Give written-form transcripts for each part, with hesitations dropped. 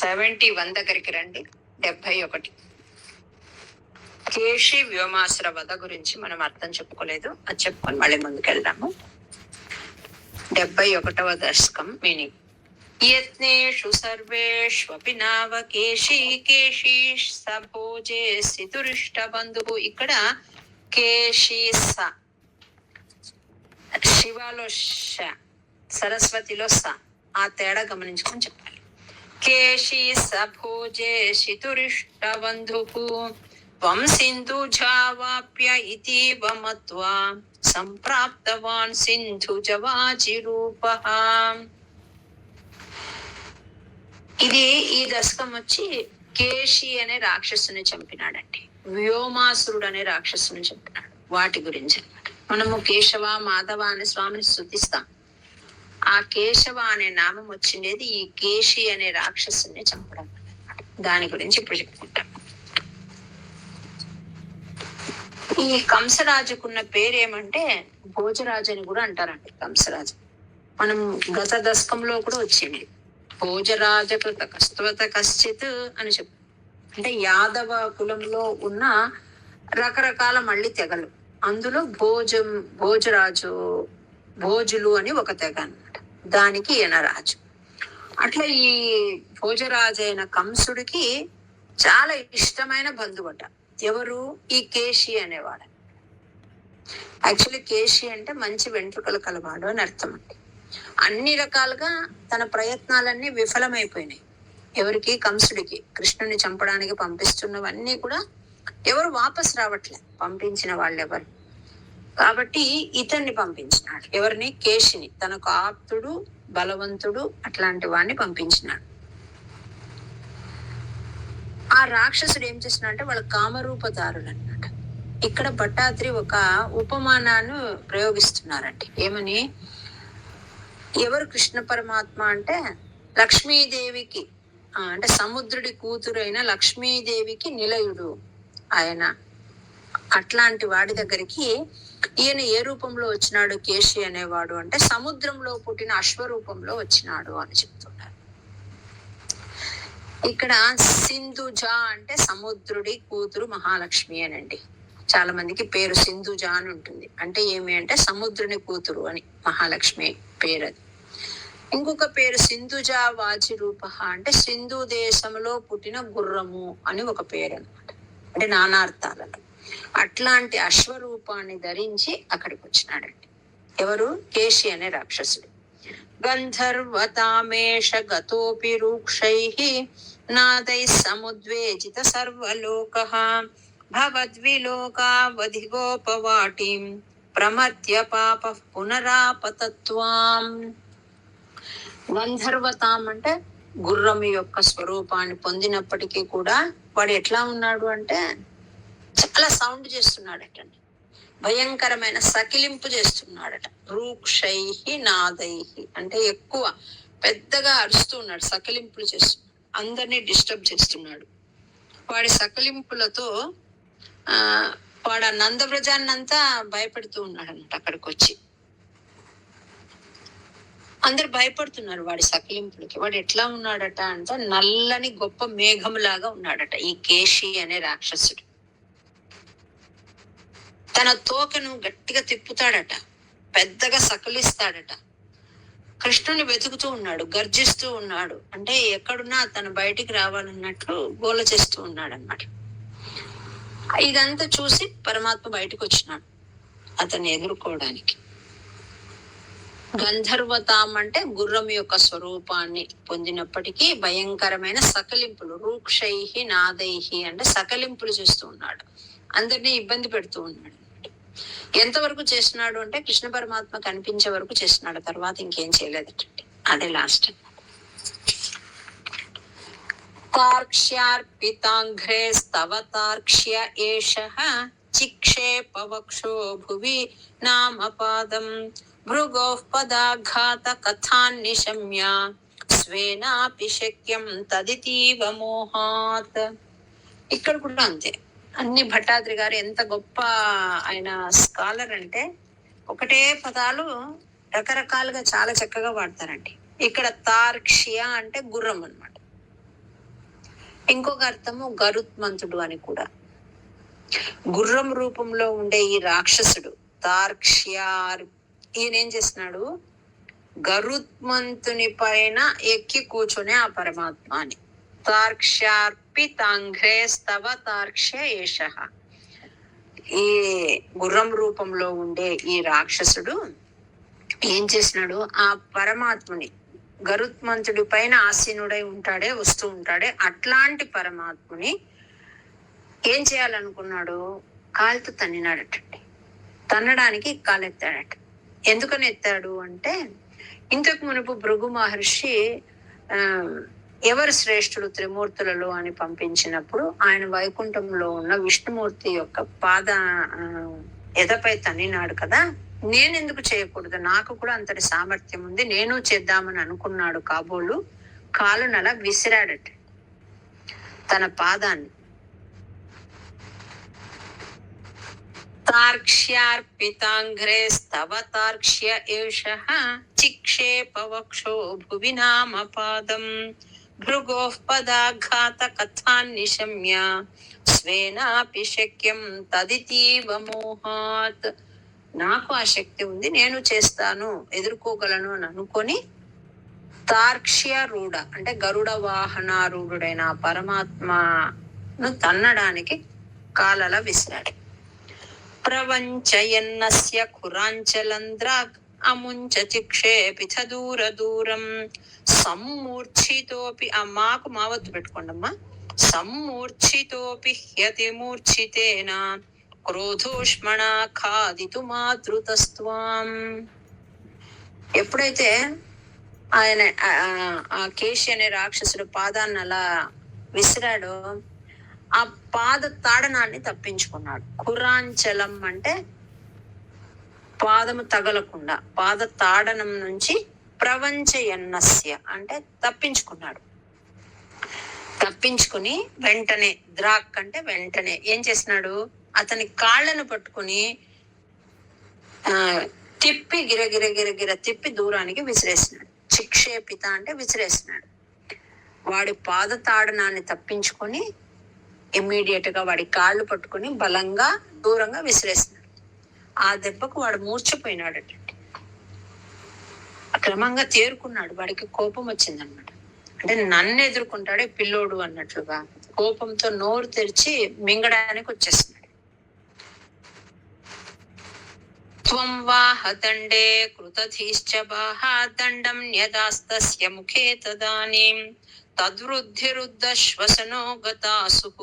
71 దగ్గరికి రండి. 71 కేశి వ్యోమాసుర వధ గురించి మనం అర్థం చెప్పుకోలేదు, అది చెప్పుకొని మళ్ళీ ముందుకెళ్దాము. 71వ దశకం మీనింగ్. యత్నేషు సర్వేష్వపి నావకేశీ కేశీ సభోజే సితురిష్ట బంధువు. ఇక్కడ కేశీ స, శివాలో ష, సరస్వతిలో స, ఆ తేడా గమనించుకొని చెప్పాలి. కేశీ సభోజే సితురిష్ట బంధువు త్వం సింధుజావాప్య ఇతీవ మత్వా సంప్రాప్తవాన్ సింధుజవాచిరూపః. ఇది ఈ దశకం వచ్చి కేశి అనే రాక్షసుని చంపినాడండి, వ్యోమాసురుడు అనే రాక్షసుని చంపినాడు. వాటి గురించి అన్నమాట. మనము కేశవ మాధవ అనే స్వామిని స్తుతిస్తాం. ఆ కేశవ అనే నామం వచ్చిండేది ఈ కేశి అనే రాక్షసుని చంపడం అన్నమాట. దాని గురించి ఇప్పుడు చెప్పుకుంటాం. ఈ కంసరాజుకున్న పేరేమంటే భోజరాజు అని కూడా అంటారండి. కంసరాజు మనం గత దశకంలో కూడా వచ్చింది. భోజరాజ కృత కస్తవత కశ్చిత్ అని చెప్పు, అంటే యాదవ కులంలో ఉన్న రకరకాల మళ్ళీ తెగలు, అందులో భోజరాజు భోజులు అని ఒక తెగ అన్నమాట. దానికి ఈయన రాజు. అట్లా ఈ భోజరాజు అయిన కంసుడికి చాలా ఇష్టమైన బంధువట. ఎవరు? ఈ కేశి అనేవాడు. యాక్చువల్లీ కేశి అంటే మంచి వెంట్రుకలు కలవాడు అని అర్థం అండి. అన్ని రకాలుగా తన ప్రయత్నాలన్నీ విఫలమైపోయినాయి. ఎవరికి? కంసుడికి. కృష్ణుని చంపడానికి పంపిస్తున్నవన్నీ కూడా ఎవరు వాపస్ రావట్లే, పంపించిన వాళ్ళెవరు. కాబట్టి ఇతన్ని పంపించినాడు. ఎవరిని? కేశిని. తనకు ఆప్తుడు, బలవంతుడు అట్లాంటి వాడిని పంపించినాడు. ఆ రాక్షసుడు ఏం చేసినాడంటే వాళ్ళ కామరూపదారుడు అన్నమాట. ఇక్కడ భట్టాద్రి ఒక ఉపమానాన్ని ప్రయోగిస్తున్నారండి. ఏమని? ఎవరు కృష్ణ పరమాత్మ అంటే లక్ష్మీదేవికి, అంటే సముద్రుడి కూతురైన లక్ష్మీదేవికి నిలయుడు ఆయన. అట్లాంటి వాడి దగ్గరికి ఈయన ఏ రూపంలో వచ్చినాడు? కేశి అనేవాడు అంటే సముద్రంలో పుట్టిన అశ్వరూపంలో వచ్చినాడు అని చెప్తున్నారు. ఇక్కడ సింధుజ అంటే సముద్రుడి కూతురు మహాలక్ష్మి అనండి. చాలా మందికి పేరు సింధుజ అని ఉంటుంది. అంటే ఏమి అంటే సముద్రుని కూతురు అని మహాలక్ష్మి పేరు. అది ఇంకొక పేరు సింధుజ వాచి రూప అంటే సింధు దేశంలో పుట్టిన గుర్రము అని ఒక పేరు అన్నమాట. అంటే నానార్థాలలో అట్లాంటి అశ్వరూపాన్ని ధరించి అక్కడికి వచ్చినాడండి. ఎవరు? కేశి అనే రాక్షసుడు. గంధర్వతామేష గతోపి రూక్షైః నాదై సముద్వేజిత సర్వలోకః భవద్విలోకావధిగోపవాటిం ప్రమత్య పాపః పునరాపతత్వాం. గంధర్వతాం అంటే గుర్రం యొక్క స్వరూపాన్ని పొందినప్పటికీ కూడా వాడు ఎట్లా ఉన్నాడు అంటే చాలా సౌండ్ చేస్తున్నాడటండి. భయంకరమైన సకిలింపు చేస్తున్నాడట. రూక్షైహి నాదైహి అంటే ఎక్కువ పెద్దగా అరుస్తూ ఉన్నాడు, సకిలింపులు చేస్తున్నాడు, అందరినీ డిస్టర్బ్ చేస్తున్నాడు. వాడి సకిలింపులతో వాడు ఆ నందవ్రజాన్నంతా భయపెడుతూ ఉన్నాడు అన్నమాట. అక్కడికి వచ్చి అందరు భయపడుతున్నారు వాడి సకిలింపులకి. వాడు ఎట్లా ఉన్నాడట అంటే నల్లని గొప్ప మేఘంలాగా ఉన్నాడట ఈ కేశి అనే రాక్షసుడు. తన తోకను గట్టిగా తిప్పుతాడట, పెద్దగా సకిలిస్తాడట. కృష్ణుని వెతుకుతూ ఉన్నాడు, గర్జిస్తూ ఉన్నాడు. అంటే ఎక్కడున్నా తను బయటికి రావాలన్నట్లు గోల చేస్తూ ఉన్నాడు అన్నమాట. ఇదంతా చూసి పరమాత్మ బయటకు వచ్చినాడు అతన్ని ఎదుర్కోవడానికి. గంధర్వతాం అంటే గుర్రం యొక్క స్వరూపాన్ని పొందినప్పటికీ భయంకరమైన సకలింపులు, రూక్షైహి నాదైహి అంటే సకలింపులు చేస్తూ ఉన్నాడు, అందరినీ ఇబ్బంది పెడుతూ ఉన్నాడు. ఎంతవరకు చేస్తున్నాడు అంటే కృష్ణ పరమాత్మ కనిపించే వరకు చేస్తున్నాడు, తర్వాత ఇంకేం చేయలేదటండి. అదే లాస్ట్. తార్క్ష్యార్పితాంఘ్రే స్తవతార్క్ష్య ఏషః చిక్షేపవక్షో భువి నామపాదం భృగోః పదాఘాత కథాన్నిశమ్య స్వేనాపి శక్యం తదితీవ మోహాత్. ఇక్కడ కూడా అంతే. అన్ని భట్టాద్రి గారు ఎంత గొప్ప ఆయన స్కాలర్ అంటే ఒకటే పదాలు రకరకాలుగా చాలా చక్కగా వాడతారండి. ఇక్కడ తార్క్ష్య అంటే గుర్రం అన్నమాట. ఇంకొక అర్థము గరుత్మంతుడు అని కూడా. గుర్రం రూపంలో ఉండే ఈ రాక్షసుడు తార్క్ష్యార్, ఈయన ఏం చేస్తున్నాడు, గరుత్మంతుని పైన ఎక్కి కూర్చునే ఆ పరమాత్మ అని. తార్క్ష్యార్పితాంఘ్రే స్తవ తార్క్ష్య ఏషః. ఈ గుర్రం రూపంలో ఉండే ఈ రాక్షసుడు ఏం చేసినాడు, ఆ పరమాత్మని, గరుత్మంతుడి పైన ఆసీనుడై ఉంటాడే, వస్తూ ఉంటాడే, అట్లాంటి పరమాత్మని ఏం చేయాలనుకున్నాడు, కాలుతో తన్నినాడటండి. తన్నడానికి కాలెత్తాడట. ఎందుకని ఎత్తాడు అంటే, ఇంతకు మునుపు భృగు మహర్షి ఎవరు శ్రేష్ఠుడు త్రిమూర్తులలో అని పంపించినప్పుడు ఆయన వైకుంఠంలో ఉన్న విష్ణుమూర్తి యొక్క ఎదపై తన్నినాడు కదా, నేనెందుకు చేయకూడదు, నాకు కూడా అంతటి సామర్థ్యం ఉంది, నేను చేద్దామని అనుకున్నాడు కాబోలు. కాలునలా విసిరాడట తన పాదాన్ని. తార్క్ష్యార్పితాంఘ్రే స్తవ తార్క్ష్య ఏషః చిక్షేప వక్షో భువి నామ పాదం భృగోః పదాఘాత కథాన్ నిశమ్య స్వేనాపి శక్యం తదితీవ మోహాత్. నాకు ఆ శక్తి ఉంది, నేను చేస్తాను, ఎదుర్కోగలను అని అనుకొని తార్క్ష్య రూఢ అంటే గరుడ వాహనారూఢుడైన పరమాత్మను తన్నడానికి కాలల విసిరాడు. ప్రవంచయన్నస్య ఖురాంచలంద్రాగ్ అముంచ చిక్షేపిథ దూర దూరం సమ్మూర్ఛితోపి, మాకు మావత్తు పెట్టుకోండమ్మా, సమ్మూర్ఛితోపి హ్యతిమూర్ఛితేన క్రోధోష్మణ ఖాదితు మాతృతస్త్వాం. ఎప్పుడైతే ఆయన ఆ కేశి అనే రాక్షసుడు పాదాన్ని అలా విసిరాడో, ఆ పాద తాడనాన్ని తప్పించుకున్నాడు. ఖురాంచలం అంటే పాదము తగలకుండా, పాద తాడనం నుంచి ప్రవంచయన్నస్య అంటే తప్పించుకున్నాడు. తప్పించుకుని వెంటనే, ద్రాక్ అంటే వెంటనే ఏం చేసినాడు, అతని కాళ్ళను పట్టుకుని తిప్పి గిరగిర గిరగిర తిప్పి దూరానికి విసిరేసినాడు. చిక్షేపిత అంటే విసిరేసినాడు. వాడి పాద తాడనాన్ని తప్పించుకొని ఇమ్మీడియట్ గా వాడి కాళ్ళు పట్టుకుని బలంగా దూరంగా విసిరేసినాడు. ఆ దెబ్బకు వాడు మూర్ఛపోయినాడట. క్రమంగా తేరుకున్నాడు. వాడికి కోపం వచ్చిందనమాట. అంటే నన్ను ఎదుర్కొంటాడే పిల్లోడు అన్నట్లుగా కోపంతో నోరు తెరిచి మింగడానికి వచ్చేస్తున్నాడు. త్వం వాహదండే కృతధీశ్చ బాహా దండం న్యదాస్తస్య ముఖే తదానీం తద్వృద్ధిరుద్ధ శ్వసనో గతాసుః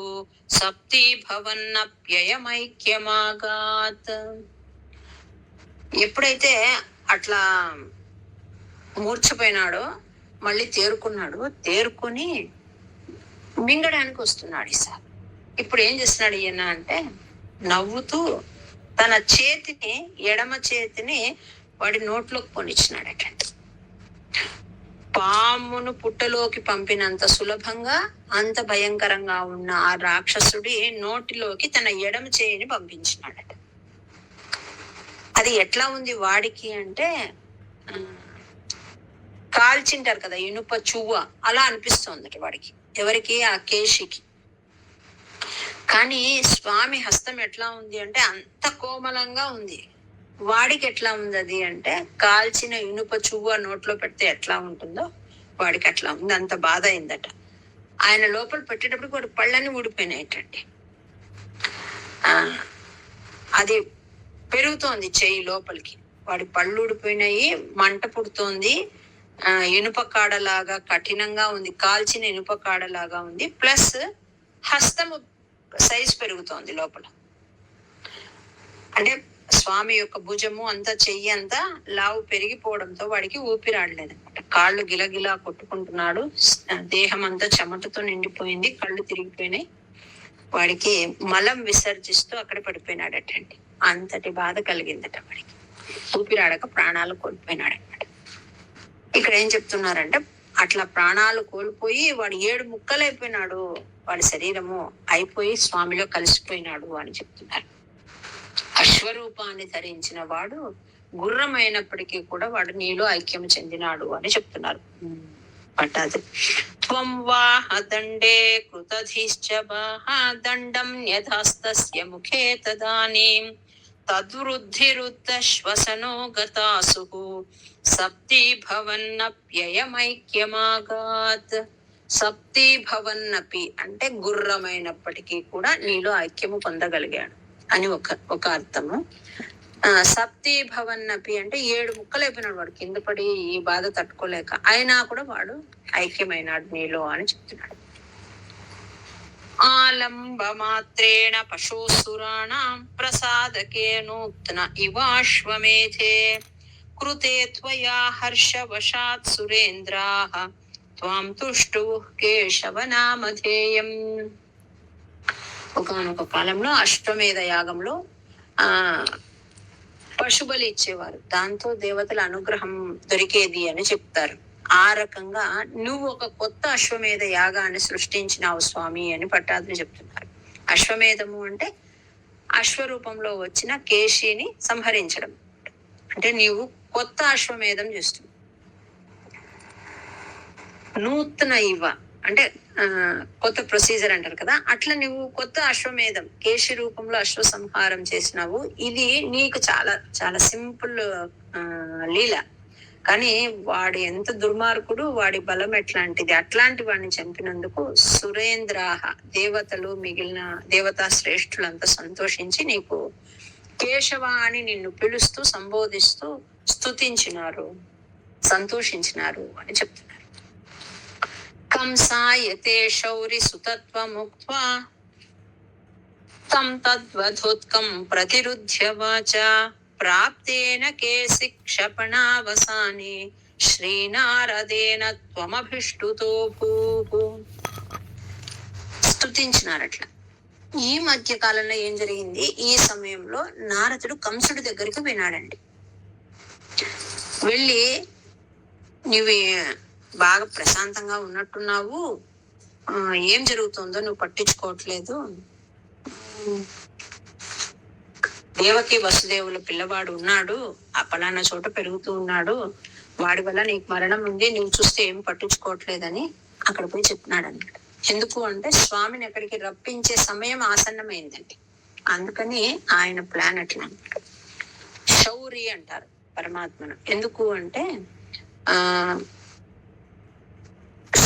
సప్తి భవన్నప్యయమైక్యమాగాత్. ఎప్పుడైతే అట్లా మూర్ఛపోయినాడో మళ్ళీ తేరుకున్నాడు. తేరుకొని మింగడానికి వస్తున్నాడు ఈసారి. ఇప్పుడు ఏం చేస్తున్నాడు ఈయన అంటే, నవ్వుతూ తన చేతిని, ఎడమ చేతిని వాడి నోట్లోకి పోనిచ్చినాడట. పామును పుట్టలోకి పంపినంత సులభంగా, అంత భయంకరంగా ఉన్న ఆ రాక్షసుడి నోటిలోకి తన ఎడమ చేయిని పంపించినాడట. అది ఎట్లా ఉంది వాడికి అంటే, కాల్చింటారు కదా ఇనుప చువ్వ, అలా అనిపిస్తోందట వాడికి. ఎవరికి? ఆ కేశికి. కానీ స్వామి హస్తం ఎట్లా ఉంది అంటే అంత కోమలంగా ఉంది. వాడికి ఎట్లా ఉంది అది అంటే, కాల్చిన ఇనుప చువ్వ నోట్లో పెడితే ఎట్లా ఉంటుందో వాడికి అట్లా ఉంది. అంత బాధ అయిందట. ఆయన లోపల పెట్టేటప్పుడు వాడి పళ్ళని ఊడిపోయినాయటండి. అది పెరుగుతోంది చెయ్యి లోపలికి, వాడి పళ్ళు ఊడిపోయినాయి, మంట పుడుతోంది, ఇనుప కాడలాగా కఠినంగా ఉంది, కాల్చిన ఇనుప కాడలాగా ఉంది. ప్లస్ హస్తము సైజ్ పెరుగుతోంది లోపల. అంటే స్వామి యొక్క భుజము అంతా, చెయ్యి అంతా లావు పెరిగిపోవడంతో వాడికి ఊపిరాడలేదు అనమాట. కాళ్ళు గిలగిలా కొట్టుకుంటున్నాడు, దేహం అంతా చెమటతో నిండిపోయింది, కళ్ళు తిరిగిపోయినాయి. వాడికి మలం విసర్జిస్తూ అక్కడ పడిపోయినాడటండి. అంతటి బాధ కలిగిందట వాడికి. ఊపిరాడక ప్రాణాలు కోల్పోయినాడనమాట. ఇక్కడ ఏం చెప్తున్నారంటే, అట్లా ప్రాణాలు కోల్పోయి వాడు 7 ముక్కలైపోయినాడు, వాడి శరీరము అయిపోయి స్వామిలో కలిసిపోయినాడు అని చెప్తున్నారు. అశ్వరూపాన్ని ధరించిన వాడు గుర్రం అయినప్పటికీ కూడా వాడు నీలో ఐక్యం చెందినాడు అని చెప్తున్నారు. పట్టాది. త్వం వాహ దండే కృతధిశ్చ బాహ దండం న్యధాస్తస్య ముఖే తదానీం తద్వృద్ధిరుద్ధ శ్వసనో గతాసుః సప్తి భవన్నప్యయమైక్యమాగాత్. సప్తి భవన్నపి అంటే గుర్రమైనప్పటికీ కూడా నీలో ఐక్యము పొందగలిగాడు అని ఒక అర్థము. సప్తి భవన్నపి అంటే 7 ముక్కలు అయిపోయినాడు వాడు, కింద పడి ఈ బాధ తట్టుకోలేక, అయినా కూడా వాడు ఐక్యమైనాడు నీలో అని చెప్తున్నాడు. ఆలంబ మాత్రేణ పశుసురాణాం ప్రసాదకే నూత్న ఇవాశ్వమేధే కృతే త్వయా హర్షవశాత్ సురేంద్రాః త్వాం తుష్టుః కేశవ నామధేయం. ఒకనొక కాలంలో అశ్వమేధ యాగంలో పశుబలి ఇచ్చేవారు, దాంతో దేవతల అనుగ్రహం దొరికేది అని చెప్తారు. ఆ రకంగా నువ్వు ఒక కొత్త అశ్వమేధ యాగాన్ని సృష్టించినావు స్వామి అని పట్టాదులు చెప్తున్నారు. అశ్వమేధము అంటే అశ్వరూపంలో వచ్చిన కేశిని సంహరించడం, అంటే నీవు కొత్త అశ్వమేధం చేస్తున్నావు. నూతన ఇవ అంటే కొత్త ప్రొసీజర్ అంటారు కదా, అట్లా నువ్వు కొత్త అశ్వమేధం కేశి రూపంలో అశ్వ సంహారం చేసినావు. ఇది నీకు చాలా చాలా సింపుల్ లీల, కానీ వాడు ఎంత దుర్మార్గుడు, వాడి బలం ఎట్లాంటిది. అట్లాంటి వాడిని చంపినందుకు సురేంద్రాహ దేవతలు మిగిలిన దేవతా శ్రేష్ఠులంతా సంతోషించి నీకు కేశవ అని నిన్ను పిలుస్తూ సంబోధిస్తూ స్తుతించినారు, సంతోషించినారు అని చెప్తున్నారు. కంసాయతే శౌరి సుతత్వముక్త్వా తం తద్వధోత్కం ప్రతిరుధ్య వాచ ప్రాప్తేన కేసి క్షపణావసానే శ్రీనారదేన త్వమభిష్టుతో భూః. స్తుతించినారట్లా. ఈ మధ్య కాలంలో ఏం జరిగింది, ఈ సమయంలో నారదుడు కంసుడి దగ్గరికి వినాడండి. వెళ్ళి నువ్వు బాగా ప్రశాంతంగా ఉన్నట్టున్నావు, ఏం జరుగుతుందో నువ్వు పట్టించుకోవట్లేదు, దేవకి వసుదేవుల పిల్లవాడు ఉన్నాడు, ఆ పలానా చోట పెరుగుతూ ఉన్నాడు, వాడి వల్ల నీకు మరణం ఉంది, నువ్వు చూస్తే ఏం పట్టించుకోవట్లేదని అక్కడ పోయి చెప్తున్నాడు అన్నమాట. ఎందుకు అంటే స్వామిని అక్కడికి రప్పించే సమయం ఆసన్నమైందండి, అందుకని ఆయన ప్లాన్ అట్లా. శౌరి అంటారు పరమాత్మను, ఎందుకు అంటే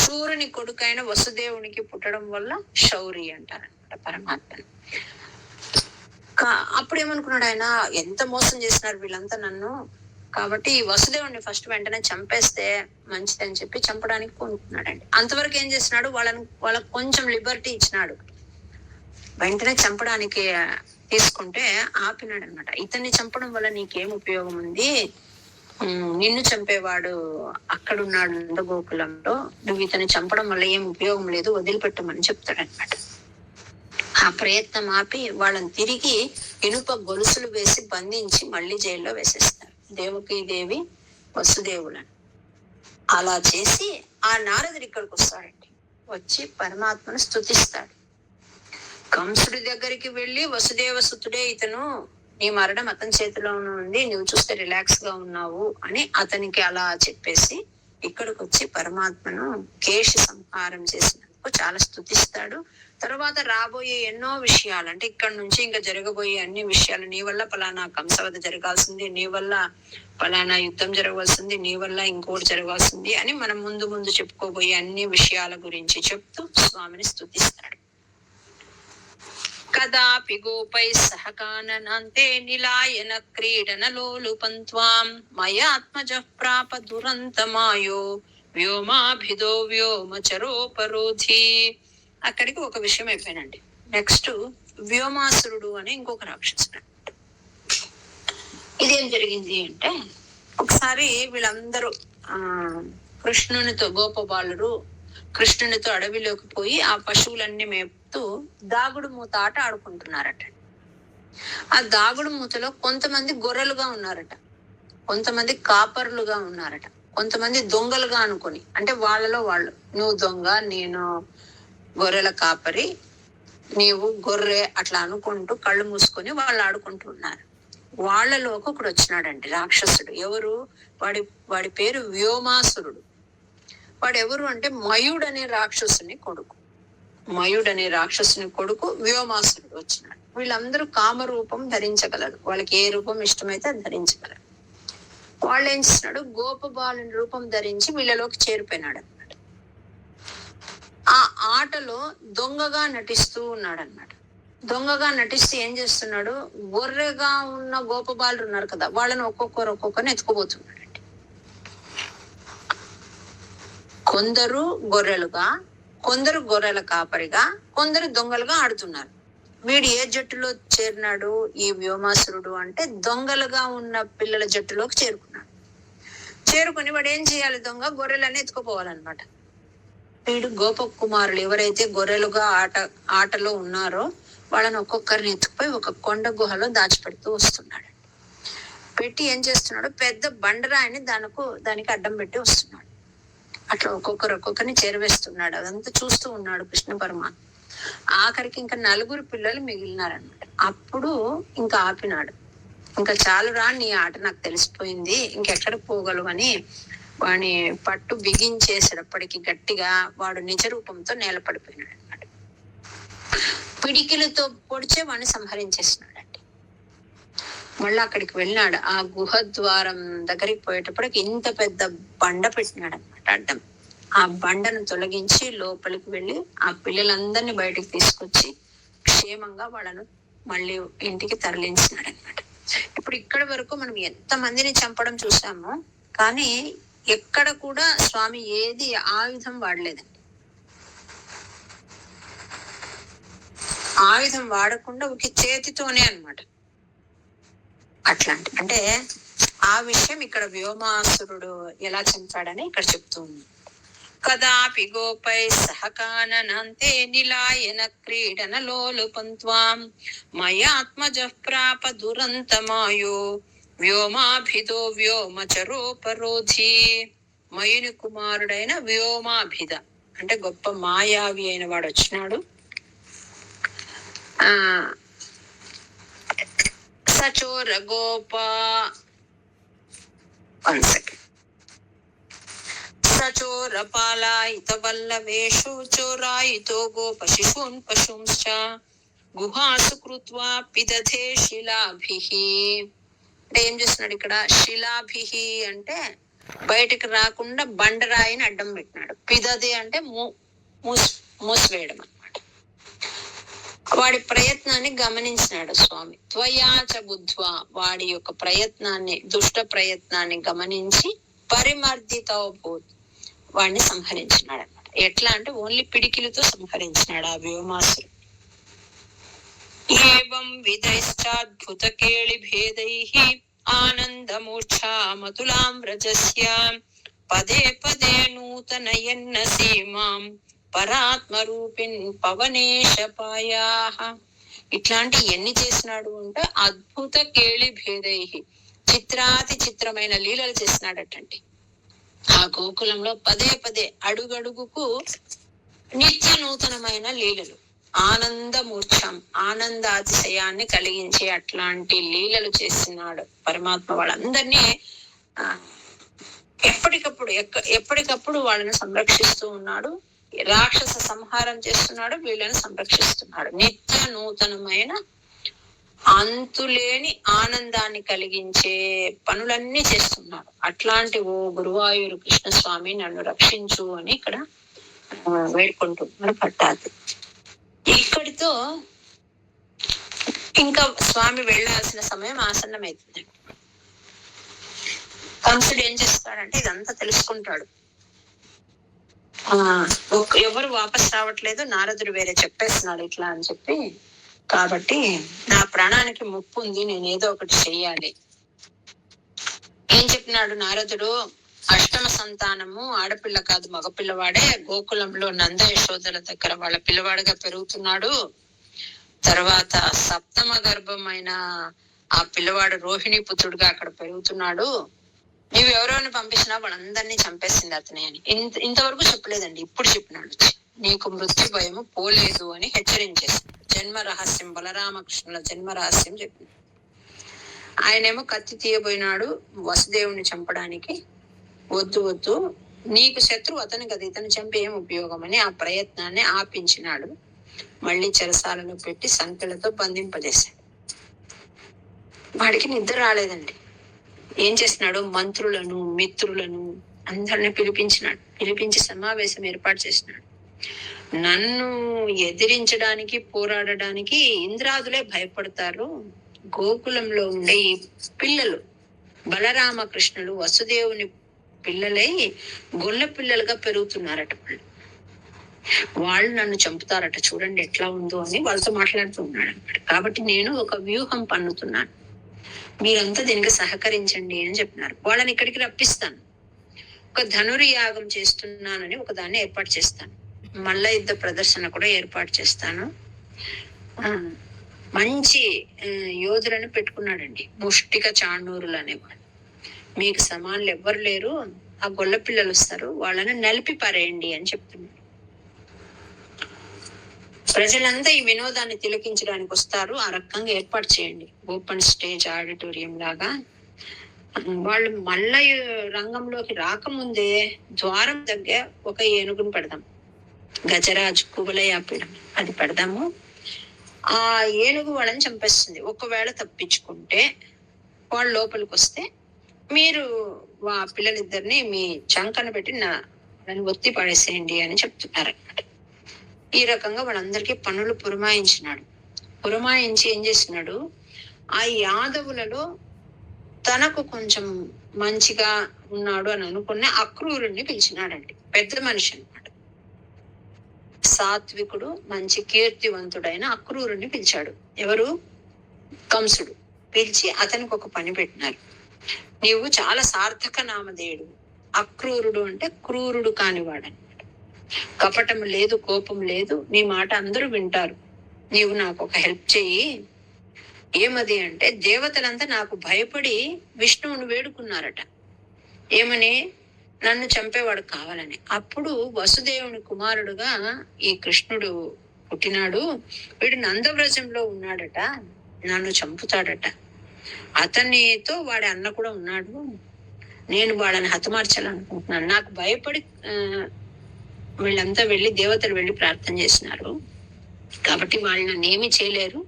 శూరుని కొడుకైన వసుదేవునికి పుట్టడం వల్ల శౌరి అంటారనమాట పరమాత్మను. అప్పుడు ఏమనుకున్నాడు ఆయన, ఎంత మోసం చేసినారు వీళ్ళంతా నన్ను, కాబట్టి ఈ వసుదేవుడిని ఫస్ట్ వెంటనే చంపేస్తే మంచిదని చెప్పి చంపడానికి పూనుకున్నాడండి. అంతవరకు ఏం చేసినాడు, వాళ్ళకు కొంచెం లిబర్టీ ఇచ్చినాడు, వెంటనే చంపడానికి తీసుకుంటే ఆపినాడు అనమాట. ఇతన్ని చంపడం వల్ల నీకేం ఉపయోగం ఉంది, నిన్ను చంపేవాడు అక్కడున్నాడు నందగోకులంలో, నువ్వు ఇతన్ని చంపడం వల్ల ఏం ఉపయోగం లేదు, వదిలిపెట్టమని చెప్తాడనమాట. ఆ ప్రయత్నం ఆపి వాళ్ళని తిరిగి ఇనుప గొలుసులు వేసి బంధించి మళ్ళీ జైల్లో వేసేస్తారు, దేవకీదేవి వసుదేవులను. అలా చేసి ఆ నారదుడు ఇక్కడికి వస్తాడండి, వచ్చి పరమాత్మను స్తుతిస్తాడు. కంసుడి దగ్గరికి వెళ్ళి వసుదేవ సుతుడే ఇతను, నీ మరణం అతని చేతిలోనే ఉంది, నువ్వు చూస్తే రిలాక్స్ గా ఉన్నావు అని అతనికి అలా చెప్పేసి ఇక్కడికి వచ్చి పరమాత్మను కేశి సంహారం చేసినందుకు చాలా స్తుతిస్తాడు. తర్వాత రాబోయే ఎన్నో విషయాలు, అంటే ఇక్కడ నుంచి ఇంకా జరగబోయే అన్ని విషయాలు, నీ వల్ల పలానా కంసవధ జరగాల్సింది, నీ వల్ల పలానా యుద్ధం జరగవలసింది, నీ వల్ల ఇంకోటి జరగాల్సింది అని మనం ముందు ముందు చెప్పుకోబోయే అన్ని విషయాల గురించి చెప్తూ స్వామిని స్తుతిస్తాడు. కదాపి గోపై సహకానంతే నిలాయన క్రీడన లోలుపంత్వాం మయాత్మజః ప్రాప దురంతమాయో వ్యోమాభిదో వ్యోమచరోపరోధి. అక్కడికి ఒక విషయం అయిపోయినండి. నెక్స్ట్ వ్యోమాసురుడు అని ఇంకొక రాక్షసుడు. ఇదేం జరిగింది అంటే, ఒకసారి వీళ్ళందరూ కృష్ణునితో గోపబాలురు కృష్ణునితో అడవిలోకి పోయి ఆ పశువులన్నీ మేపుతూ దాగుడు మూత ఆట ఆడుకుంటున్నారట. ఆ దాగుడు మూతలో కొంతమంది గొర్రెలుగా ఉన్నారట, కొంతమంది కాపర్లుగా ఉన్నారట, కొంతమంది దొంగలుగా అనుకుని, అంటే వాళ్ళలో వాళ్ళు, నువ్వు దొంగ నేను గొర్రెల కాపరి, నీవు గొర్రె అట్లా అనుకుంటూ కళ్ళు మూసుకొని వాళ్ళు ఆడుకుంటూ ఉన్నారు. వాళ్ళలో ఒకడు వచ్చినాడండి రాక్షసుడు. ఎవరు? వాడి పేరు వ్యోమాసురుడు. వాడు ఎవరు అంటే మయుడు అనే రాక్షసుని కొడుకు. మయుడు అనే రాక్షసుని కొడుకు వ్యోమాసురుడు వచ్చినాడు. వీళ్ళందరూ కామరూపం ధరించగలరు, వాళ్ళకి ఏ రూపం ఇష్టమైతే అది ధరించగలరు. వాళ్ళు ఏం చేస్తున్నాడు, గోపబాలుని రూపం ధరించి వీళ్ళలోకి చేరిపోయినాడు అన్నమాట. ఆ ఆటలో దొంగగా నటిస్తూ ఉన్నాడు అన్నమాట. దొంగగా నటిస్తూ ఏం చేస్తున్నాడు, గొర్రెగా ఉన్న గోపబాలు ఉన్నారు కదా, వాళ్ళని ఒక్కొక్కరిని ఎత్తుకుపోతున్నాడు. కొందరు గొర్రెలుగా, కొందరు గొర్రెల కాపరిగా, కొందరు దొంగలుగా ఆడుతున్నారు. వీడు ఏ జట్టులో చేరినాడు ఈ వ్యోమాసురుడు అంటే దొంగలుగా ఉన్న పిల్లల జట్టులోకి చేరుకున్నాడు. చేరుకుని వాడు ఏం చేయాలి, దొంగ గొర్రెలన్నీ ఎత్తుకుపోవాలన్నమాట. వీడు గోప కుమారులు ఎవరైతే గొర్రెలుగా ఆటలో ఉన్నారో వాళ్ళని ఒక్కొక్కరిని ఎత్తుకుపోయి ఒక కొండ గుహలో దాచిపెడుతూ వస్తున్నాడు. పెట్టి ఏం చేస్తున్నాడు, పెద్ద బండరాయిని దానికి అడ్డం పెట్టి వస్తున్నాడు. అట్లా ఒక్కొక్కరిని చేరవేస్తున్నాడు. అదంతా చూస్తూ ఉన్నాడు కృష్ణ పరమాత్మ. ఆఖరికి ఇంకా 4 పిల్లలు మిగిలినారనమాట. అప్పుడు ఇంకా ఆపినాడు. ఇంకా చాలురా, నీ ఆట నాకు తెలిసిపోయింది, ఇంకెక్కడ పోగలవని వాడిని పట్టు బిగించేసేటప్పటికి గట్టిగా వాడు నిజ రూపంతో నేలపడిపోయినాడు అనమాట. పిడికిలతో పొడిచే వాడిని సంహరించేసినాడండి. మళ్ళీ అక్కడికి వెళ్ళినాడు. ఆ గుహ ద్వారం దగ్గరికి పోయేటప్పటికి ఇంత పెద్ద బండ పెట్టినాడు అనమాట అడ్డం. ఆ బండను తొలగించి లోపలికి వెళ్ళి ఆ పిల్లలందరినీ బయటకు తీసుకొచ్చి క్షేమంగా వాళ్ళను మళ్ళీ ఇంటికి తరలించినాడు అనమాట. ఇప్పుడు ఇక్కడి వరకు మనం ఎంత మందిని చంపడం చూసామో, కానీ ఎక్కడ కూడా స్వామి ఏది ఆయుధం వాడలేదండి. ఆయుధం వాడకుండా ఒక చేతితోనే అన్నమాట. అట్లాంటి అంటే ఆ విషయం ఇక్కడ వ్యోమాసురుడు ఎలా చంపాడని ఇక్కడ చెప్తూ ఉంది. కదాపి గోపై సహకానంతే నిలాయన క్రీడన లోలుపంత్వాం మయాత్మజ ప్రాప దురంతమాయో వ్యోమాభిదో వ్యోమచరోపరోధి. మయుని కుమారుడైన వ్యోమాభిద అంటే గొప్ప మాయావి అయిన వాడు వచ్చినాడు. సచోర గోప సచోర పాలాయిత వల్లవేషు చోరాయితో గోప శిశూన్ పశుంశ్చ గుహాసు కృత్వా పిదధే శిలాభిహి. అంటే ఏం చేస్తున్నాడు ఇక్కడ, శిలాభిహి అంటే బయటకు రాకుండా బండరాయిని అడ్డం పెట్టినాడు. పిదధే అంటే మూసివేయడం అనమాట. వాడి ప్రయత్నాన్ని గమనించినాడు స్వామి. త్వయాచ బుద్ధ్వా, వాడి యొక్క ప్రయత్నాన్ని, దుష్ట ప్రయత్నాన్ని గమనించి పరిమర్దితోభూత్, వాడిని సంహరించినాడు అనమాట. ఎట్లా అంటే ఓన్లీ పిడికిలతో సంహరించినాడు ఆ వ్యోమాసురు. ఏవం విధైశ్చాద్భుత కేళి భేదైః ఆనందమూర్ఛా మతులాం వ్రజస్య పదే పదే నూతనయన్న సీమాం పరాత్మరూపిన్ పవనేశపాయాః. ఇట్లాంటి ఎన్ని చేసినాడు అంటే అద్భుత కేళి భేదైః, చిత్రాతి చిత్రమైన లీలలు చేసినాడటండి. ఆ గోకులంలో పదే పదే అడుగడుగుకు నిత్య నూతనమైన లీలలు, ఆనందమూర్ఛం ఆనందాతిశయాన్ని కలిగించే అట్లాంటి లీలలు చేస్తున్నాడు పరమాత్మ. వాళ్ళందరినీ ఎప్పటికప్పుడు వాళ్ళని సంరక్షిస్తూ ఉన్నాడు. రాక్షస సంహారం చేస్తున్నాడు, వీళ్ళని సంరక్షిస్తున్నాడు. నిత్య నూతనమైన అంతులేని ఆనందాన్ని కలిగించే పనులన్నీ చేస్తున్నాడు. అట్లాంటి ఓ గురువాయూరు కృష్ణస్వామి నన్ను రక్షించు అని ఇక్కడ వేడుకుంటున్నాడు పట్టాది. ఇక్కడితో ఇంకా స్వామి వెళ్ళాల్సిన సమయం ఆసన్నమైతుంది. కంసుడు ఏం చేస్తాడంటే ఇదంతా తెలుసుకుంటాడు. ఎవరు వాపస్ రావట్లేదు, నారదుడు వేరే చెప్పేస్తున్నాడు ఇట్లా అని చెప్పి, కాబట్టి నా ప్రాణానికి ముప్పు ఉంది, నేను ఏదో ఒకటి చెయ్యాలి. ఏం చెప్పినాడు నారదుడు, అష్టమ సంతానము ఆడపిల్ల కాదు మగపిల్లవాడే, గోకులంలో నంద యశోదల దగ్గర వాళ్ళ పిల్లవాడిగా పెరుగుతున్నాడు. తర్వాత సప్తమ గర్భమైన ఆ పిల్లవాడు రోహిణి పుత్రుడుగా అక్కడ పెరుగుతున్నాడు. నీవు ఎవరెవరిని పంపించినా వాళ్ళందరినీ చంపేసింది అతనే అని ఇంతవరకు చెప్పలేదండి. ఇప్పుడు చెప్పినాడు, నీకు మృత్యు భయము పోలేదు అని హెచ్చరించేసి జన్మ రహస్యం, బలరామకృష్ణుల జన్మ రహస్యం చెప్పింది. ఆయనేమో కత్తి తీయబోయినాడు వసుదేవుని చంపడానికి. వద్దు నీకు శత్రువు అతను కదా, ఇతను చంపి ఏం ఉపయోగం అని ఆ ప్రయత్నాన్ని ఆపించినాడు. మళ్ళీ చెరసాలలో పెట్టి సంఖ్యలతో బంధింపజేశాడు. వాడికి నిద్ర రాలేదండి. ఏం చేస్తున్నాడు, మంత్రులను మిత్రులను అందరిని పిలిపించి సమావేశం ఏర్పాటు చేసినాడు. నన్ను ఎదిరించడానికి పోరాడడానికి ఇంద్రాదులే భయపడతారు. గోకులంలో ఉండే ఈ పిల్లలు బలరామకృష్ణులు వసుదేవుని పిల్లలై గొల్ల పిల్లలుగా పెరుగుతున్నారట. వాళ్ళు నన్ను చంపుతారట, చూడండి ఎట్లా ఉందో అని వాళ్ళతో మాట్లాడుతూ ఉన్నాడు అనమాట. కాబట్టి నేను ఒక వ్యూహం పన్నుతున్నాను, మీరంతా దీనికి సహకరించండి అని చెప్పినారు. వాళ్ళని ఇక్కడికి రప్పిస్తాను, ఒక ధనుర్యాగం చేస్తున్నానని ఒక దాన్ని ఏర్పాటు చేస్తాను, మల్ల యుద్ధ ప్రదర్శన కూడా ఏర్పాటు చేస్తాను. మంచి యోధులను పెట్టుకున్నాడండి, ముష్టిక చాణూరులు అనేవాడు. మీకు సమానులు ఎవ్వరు లేరు, ఆ గొల్ల పిల్లలు వస్తారు, వాళ్ళని నలిపి పారేయండి అని చెప్తున్నాడు. ప్రజలంతా ఈ వినోదాన్ని తిలకించడానికి వస్తారు, ఆ రకంగా ఏర్పాటు చేయండి, ఓపెన్ స్టేజ్ ఆడిటోరియం లాగా. వాళ్ళు మల్ల రంగంలోకి రాకముందే ద్వారం దగ్గర ఒక ఏనుగును పెడదాం, గజరాజు కువలయాపీడం అది పెడదాము. ఆ ఏనుగు వాళ్ళని చంపేస్తుంది. ఒకవేళ తప్పించుకుంటే వాళ్ళు లోపలికి వస్తే మీరు ఆ పిల్లలిద్దరిని మీ చంకన పెట్టి నన్ను ఒత్తి పడేసేయండి అని చెప్తున్నారు. ఈ రకంగా వాళ్ళందరికీ పనులు పురమాయించి ఏం చేసినాడు, ఆ యాదవులలో తనకు కొంచెం మంచిగా ఉన్నాడు అని అనుకున్న అక్రూరుణ్ణి పిలిచినాడండి. పెద్ద మనిషి అన్నమాట, సాత్వికుడు, మంచి కీర్తివంతుడైన అక్రూరుణ్ణి పిలిచాడు. ఎవరు, కంసుడు. పిలిచి అతనికి ఒక పని పెట్టినారు. నీవు చాలా సార్థక నామధేయుడు. అక్రూరుడు అంటే క్రూరుడు కానివాడు అనమాట. కపటం లేదు, కోపం లేదు, నీ మాట అందరూ వింటారు. నీవు నాకు ఒక హెల్ప్ చెయ్యి. ఏమది అంటే, దేవతలంతా నాకు భయపడి విష్ణువుని వేడుకున్నారట. ఏమని, నన్ను చంపేవాడు కావాలని. అప్పుడు వసుదేవుని కుమారుడుగా ఈ కృష్ణుడు పుట్టినాడు, వీడు నందవ్రజంలో ఉన్నాడట, నన్ను చంపుతాడట. అతనితో వాడి అన్న కూడా ఉన్నాడు, నేను వాళ్ళని హతమార్చాలనుకుంటున్నాను. నాకు భయపడి వీళ్ళంతా దేవతలు వెళ్ళి ప్రార్థన చేసినారు, కాబట్టి వాళ్ళు నన్ను ఏమి చేయలేరు.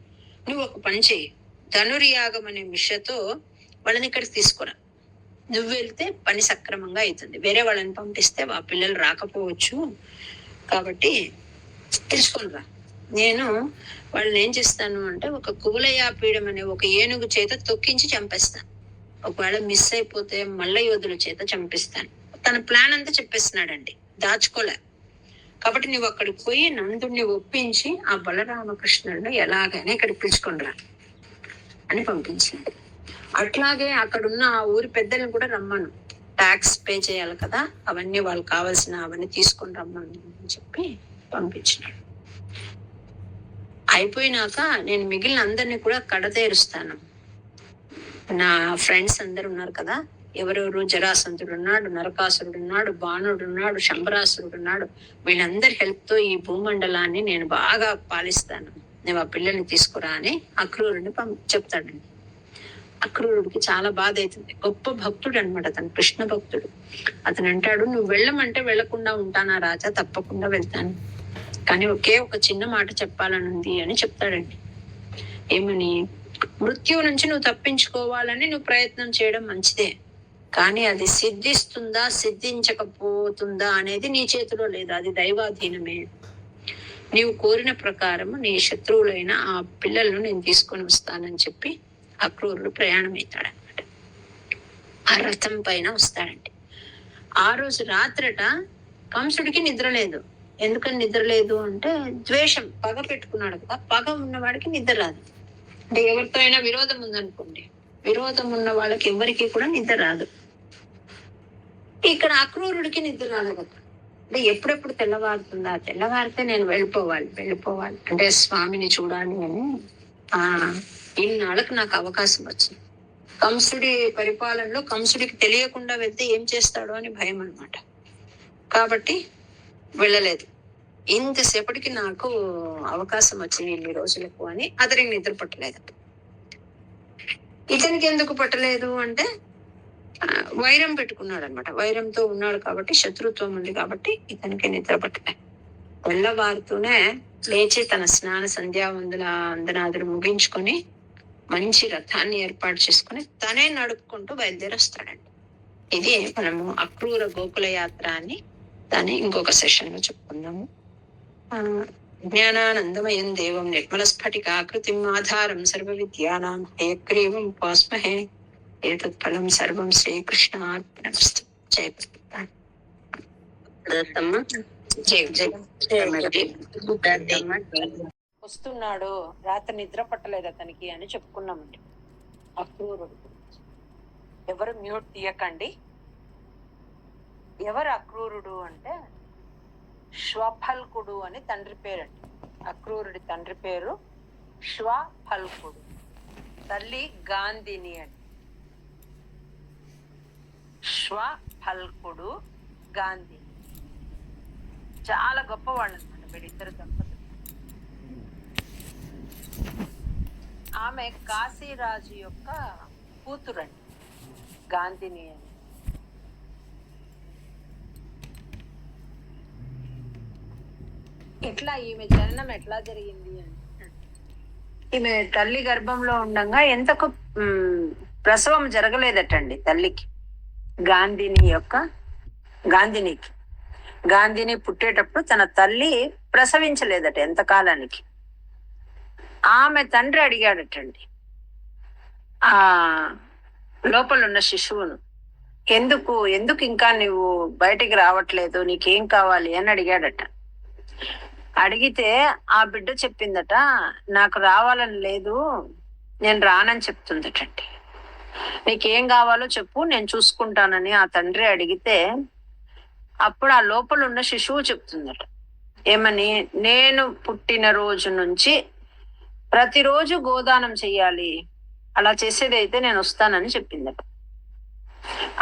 నువ్వు ఒక పని చెయ్యి, ధనుర్యాగం అనే మిషతో వాళ్ళని ఇక్కడికి తీసుకురా. నువ్వు వెళ్తే పని సక్రమంగా అవుతుంది, వేరే వాళ్ళని పంపిస్తే ఆ పిల్లలు రాకపోవచ్చు, కాబట్టి తెలుసుకొని రా. నేను వాళ్ళని ఏం చేస్తాను అంటే, ఒక కువలయాపీడం అనే ఒక ఏనుగు చేత తొక్కించి చంపేస్తాను. ఒకవేళ మిస్ అయిపోతే మల్ల యోధుల చేత చంపిస్తాను. తన ప్లాన్ అంతా చెప్పేస్తున్నాడండి, దాచుకోలే. కాబట్టి నువ్వు అక్కడికి పోయి నందుడిని ఒప్పించి ఆ బలరామకృష్ణుడిని ఎలాగైనా ఇక్కడికి పిలుచుకొని రా అని పంపించింది. అట్లాగే అక్కడున్న ఆ ఊరి పెద్దలను కూడా రమ్మను, ట్యాక్స్ పే చేయాలి కదా, అవన్నీ వాళ్ళకి కావాల్సిన అవన్నీ తీసుకొని రమ్మను అని చెప్పి పంపించినాడు. అయిపోయినాక నేను మిగిలిన అందరినీ కూడా కడతేరుస్తాను. నా ఫ్రెండ్స్ అందరు ఉన్నారు కదా, ఎవరెవరు, జరాసంతుడు ఉన్నాడు, నరకాసురుడు ఉన్నాడు, బాణుడు ఉన్నాడు, శంబరాసురుడు ఉన్నాడు, వీళ్ళందరి హెల్ప్ తో ఈ భూమండలాన్ని నేను బాగా పాలిస్తాను, నువ్వు ఆ పిల్లల్ని తీసుకురా అని అక్రూరుడిని చెప్తాడండి. అక్రూరుడికి చాలా బాధ అవుతుంది. గొప్ప భక్తుడు అనమాట, అతను కృష్ణ భక్తుడు. అతను అంటాడు, నువ్వు వెళ్ళమంటే వెళ్లకుండా ఉంటానా రాజా, తప్పకుండా వెళ్తాను, కానీ ఒకే ఒక చిన్న మాట చెప్పాలనుంది అని చెప్తాడండి. ఏమని, మృత్యువు నుంచి నువ్వు తప్పించుకోవాలని నువ్వు ప్రయత్నం చేయడం మంచిదే, కానీ అది సిద్ధిస్తుందా సిద్ధించకపోతుందా అనేది నీ చేతిలో లేదు, అది దైవాధీనమే. నీవు కోరిన ప్రకారం నీ శత్రువులైన ఆ పిల్లలను నేను తీసుకొని వస్తానని చెప్పి అక్రూరుడు ప్రయాణం అవుతాడనమాట. ఆ రథం పైన వస్తాడండి. ఆ రోజు రాత్రట కంసుడికి నిద్ర లేదు. ఎందుకని నిద్ర లేదు అంటే, ద్వేషం, పగ పెట్టుకున్నాడు కదా, పగ ఉన్నవాడికి నిద్ర రాదు. అంటే ఎవరితో అయినా విరోధం ఉందనుకోండి, విరోధం ఉన్న వాళ్ళకి ఎవరికి కూడా నిద్ర రాదు. ఇక్కడ అక్రూరుడికి నిద్ర రాదు కదా, అంటే ఎప్పుడెప్పుడు తెల్లవారుతుందా, తెల్లవారితే నేను వెళ్ళిపోవాలి అంటే స్వామిని చూడాలి అని ఇన్నాళ్ళకు నాకు అవకాశం వచ్చింది. కంసుడి పరిపాలనలో కంసుడికి తెలియకుండా వెళ్తే ఏం చేస్తాడో అని భయం అనమాట. కాబట్టి వెళ్ళలేదు. ఇంతసేపటికి నాకు అవకాశం వచ్చింది ఇన్ని రోజులకు అని అతనికి నిద్ర పట్టలేదు. ఇతనికి ఎందుకు పట్టలేదు అంటే, వైరం పెట్టుకున్నాడు అనమాట. వైరంతో ఉన్నాడు కాబట్టి, శత్రుత్వం ఉంది కాబట్టి ఇతనికి నిద్ర పట్టలే. తెల్లవారుతూనే లేచి తన స్నాన వందనాదులు ముగించుకొని మంచి రథాన్ని ఏర్పాటు చేసుకుని తనే నడుపుకుంటూ బయలుదేరి వస్తాడండి. ఇది మనము అక్రూర గోకుల యాత్ర అని దాన్ని ఇంకొక సెషన్ లో చెప్పుకుందాము. జ్ఞానానందమయం దేవం నిర్మల స్ఫటికాకృతిం ఆధారం సర్వ విద్యానాం హయగ్రీవం ఉపాస్మహే ఏతత్ ఫలం సర్వం శ్రీకృష్ణార్పణమస్తు. జయ వస్తున్నాడు, రాత్రి నిద్ర పట్టలేదు అతనికి అని చెప్పుకున్నామండి. అక్రూరుడు ఎవరు మ్యూట్ తీయకండి. ఎవరు అక్రూరుడు అంటే శ్వఫల్కుడు అని తండ్రి పేరండి. అక్రూరుడి తండ్రి పేరు శ్వఫల్కుడు, తల్లి గాంధిని అండి. శ్వఫల్కుడు గాంధీ చాలా గొప్పవాళ్ళు అనమాట వీళ్ళిద్దరు దంపతులు. ఆమె కాశీరాజు యొక్క కూతురండి గాంధిని అని. ఎట్లా ఈమె జననం ఎట్లా జరిగింది అంటే, ఈమె తల్లి గర్భంలో ఉండగా ఎంతకు ప్రసవం జరగలేదటండి తల్లికి. గాంధిని పుట్టేటప్పుడు తన తల్లి ప్రసవించలేదట ఎంతకాలానికి. ఆమె తండ్రి అడిగాడటండి ఆ లోపలున్న శిశువును, ఎందుకు ఇంకా నువ్వు బయటికి రావట్లేదు, నీకేం కావాలి అని అడిగాడట. అడిగితే ఆ బిడ్డ చెప్పిందట, నాకు రావాలని లేదు, నేను రానని చెప్తుందటండి. నీకేం కావాలో చెప్పు, నేను చూసుకుంటానని ఆ తండ్రి అడిగితే అప్పుడు ఆ లోపల ఉన్న శిశువు చెప్తుందట ఏమని, నేను పుట్టిన రోజు నుంచి ప్రతిరోజు గోదానం చెయ్యాలి, అలా చేసేదైతే నేను వస్తానని చెప్పిందట.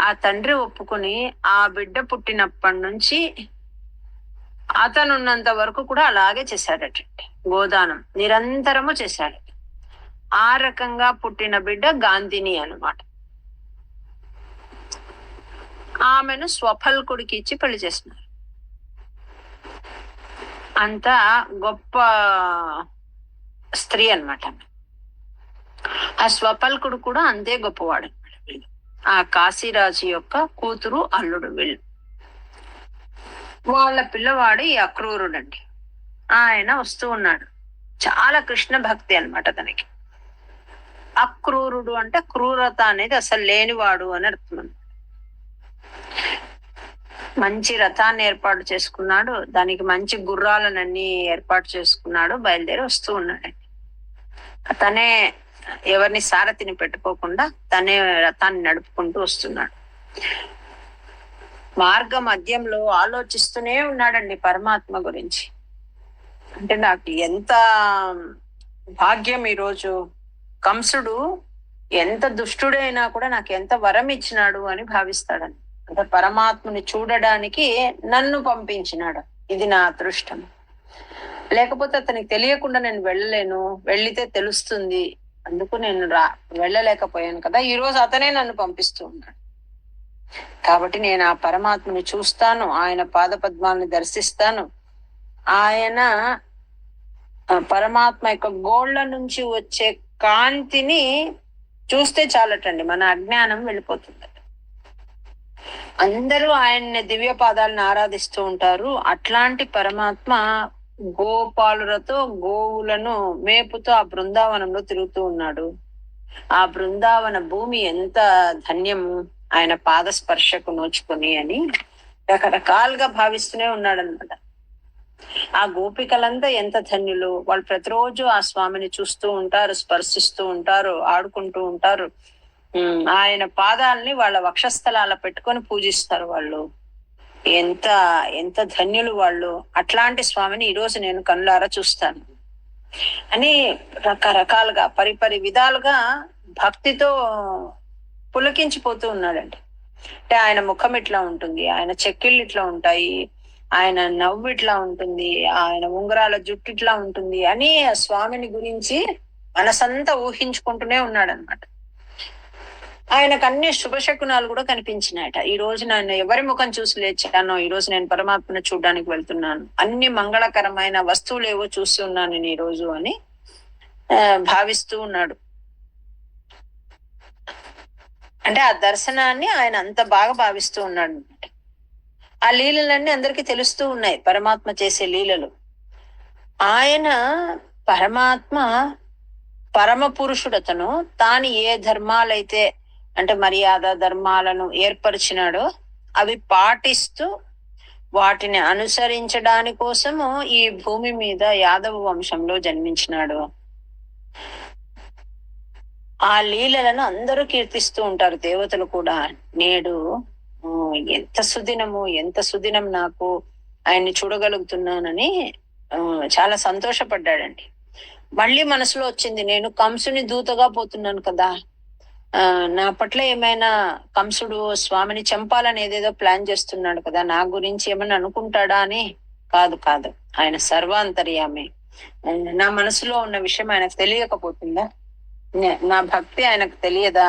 ఆ తండ్రి ఒప్పుకొని ఆ బిడ్డ పుట్టినప్పటి నుంచి అతనున్నంత వరకు కూడా అలాగే చేశాడటండి. గోదానం నిరంతరము చేశాడట. ఆ రకంగా పుట్టిన బిడ్డ గాంధిని అన్నమాట. ఆమెను స్వఫల్కుడికి ఇచ్చి పెళ్లి చేసినారు. అంత గొప్ప స్త్రీ అన్నమాట. ఆ స్వఫల్కుడు కూడా అంతే గొప్పవాడు అనమాట. ఆ కాశీరాజు యొక్క కూతురు అల్లుడు వీళ్ళు. వాళ్ళ పిల్లవాడు ఈ అక్రూరుడు అండి. ఆయన వస్తూ ఉన్నాడు. చాలా కృష్ణ భక్తి అనమాట తనకి. అక్రూరుడు అంటే క్రూరత అనేది అసలు లేనివాడు అని అర్థం. మంచి రథాన్ని ఏర్పాటు చేసుకున్నాడు, దానికి మంచి గుర్రాలనన్నీ ఏర్పాటు చేసుకున్నాడు, బయలుదేరి వస్తూ ఉన్నాడండి. తనే ఎవరిని సారథిని పెట్టుకోకుండా తనే రథాన్ని నడుపుకుంటూ వస్తున్నాడు. మార్గ మధ్యంలో ఆలోచిస్తూనే ఉన్నాడండి పరమాత్మ గురించి. అంటే నాకు ఎంత భాగ్యం ఈరోజు, కంసుడు ఎంత దుష్టుడైనా కూడా నాకు ఎంత వరం ఇచ్చినాడు అని భావిస్తాడని. అంటే పరమాత్మని చూడడానికి నన్ను పంపించినాడు, ఇది నా అదృష్టం. లేకపోతే అతనికి తెలియకుండా నేను వెళ్ళలేను, వెళ్ళితే తెలుస్తుంది, అందుకు నేను వెళ్ళలేకపోయాను కదా. ఈ రోజు అతనే నన్ను పంపిస్తూ ఉన్నాడు. కాబట్టి నేను ఆ పరమాత్మని చూస్తాను, ఆయన పాద పద్మాలని దర్శిస్తాను. ఆయన పరమాత్మ యొక్క గోళ్ళ నుంచి వచ్చే కాంతిని చూస్తే చాలటండి, మన అజ్ఞానం వెళ్ళిపోతుంది. అందరూ ఆయన్ని దివ్య పాదాలను ఆరాధిస్తూ ఉంటారు. అట్లాంటి పరమాత్మ గోపాలులతో గోవులను మేపుతో ఆ బృందావనంలో తిరుగుతూ ఉన్నాడు. ఆ బృందావన భూమి ఎంత ధన్యము, ఆయన పాద స్పర్శకు నోచుకొని అని రకరకాలుగా భావిస్తూనే ఉన్నాడనమాట. ఆ గోపికలంతా ఎంత ధన్యులు, వాళ్ళు ప్రతిరోజు ఆ స్వామిని చూస్తూ ఉంటారు, స్పర్శిస్తూ ఉంటారు, ఆడుకుంటూ ఉంటారు. ఆయన పాదాలని వాళ్ళ వక్షస్థలాల పెట్టుకొని పూజిస్తారు వాళ్ళు. ఎంత ఎంత ధన్యులు వాళ్ళు. అట్లాంటి స్వామిని ఈరోజు నేను కనులారా చూస్తాను అని రకరకాలుగా పరిపరి విధాలుగా భక్తితో పులకించిపోతూ ఉన్నాడండి. అంటే ఆయన ముఖం ఇట్లా ఉంటుంది, ఆయన చెక్కిళ్ళు ఇట్లా ఉంటాయి, ఆయన నవ్వు ఇట్లా ఉంటుంది, ఆయన ఉంగరాల జుట్టు ఇట్లా ఉంటుంది అని స్వామిని గురించి మనసంతా ఊహించుకుంటూనే ఉన్నాడు అనమాట. ఆయనకు అన్ని శుభశకునాలు కూడా కనిపించినాయట. ఈ రోజు నేను ఎవరి ముఖం చూసి లేచానో, ఈ రోజు నేను పరమాత్మను చూడడానికి వెళ్తున్నాను, అన్ని మంగళకరమైన వస్తువులు ఏవో చూస్తున్నాను నేను ఈ రోజు అని భావిస్తూ ఉన్నాడు. అంటే ఆ దర్శనాన్ని ఆయన అంత బాగా భావిస్తూ ఉన్నాడు. ఆ లీలలన్నీ అందరికీ తెలుస్తూ ఉన్నాయి, పరమాత్మ చేసే లీలలు. ఆయన పరమాత్మ పరమ పురుషుడతను తాను ఏ ధర్మాలైతే అంటే మర్యాద ధర్మాలను ఏర్పరిచినాడో అవి పాటిస్తూ వాటిని అనుసరించడాని కోసము ఈ భూమి మీద యాదవ వంశంలో జన్మించినాడు. ఆ లీలలను అందరూ కీర్తిస్తూ ఉంటారు, దేవతలు కూడా. నేడు ఎంత సుదినం నాకు ఆయన్ని చూడగలుగుతున్నానని చాలా సంతోషపడ్డాడండి. మళ్ళీ మనసులో వచ్చింది, నేను కంసుని దూతగా పోతున్నాను కదా, నా పట్ల ఏమైనా కంసుడు స్వామిని చంపాలని ఏదేదో ప్లాన్ చేస్తున్నాడు కదా, నా గురించి ఏమైనా అనుకుంటాడా అని. కాదు కాదు, ఆయన సర్వాంతర్యామి. నా మనసులో ఉన్న విషయం ఆయనకు తెలియకపోతుందా? నా భక్తి ఆయనకు తెలియదా?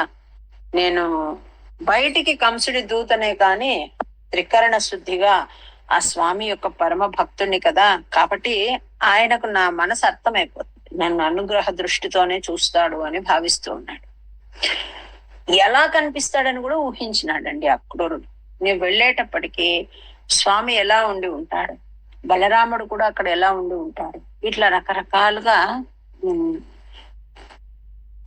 నేను బయటికి కంసుడి దూతనే కాని త్రికరణ శుద్ధిగా ఆ స్వామి యొక్క పరమ భక్తుడిని కదా, కాబట్టి ఆయనకు నా మనసు అర్థమైపోతుంది, నన్ను అనుగ్రహ దృష్టితోనే చూస్తాడు అని భావిస్తూ ఉన్నాడు. ఎలా కనిపిస్తాడని కూడా ఊహించినాడండి అక్రూరుడు. నేను వెళ్ళేటప్పటికి స్వామి ఎలా ఉండి ఉంటాడు, బలరాముడు కూడా అక్కడ ఎలా ఉండి ఉంటాడు, ఇట్లా రకరకాలుగా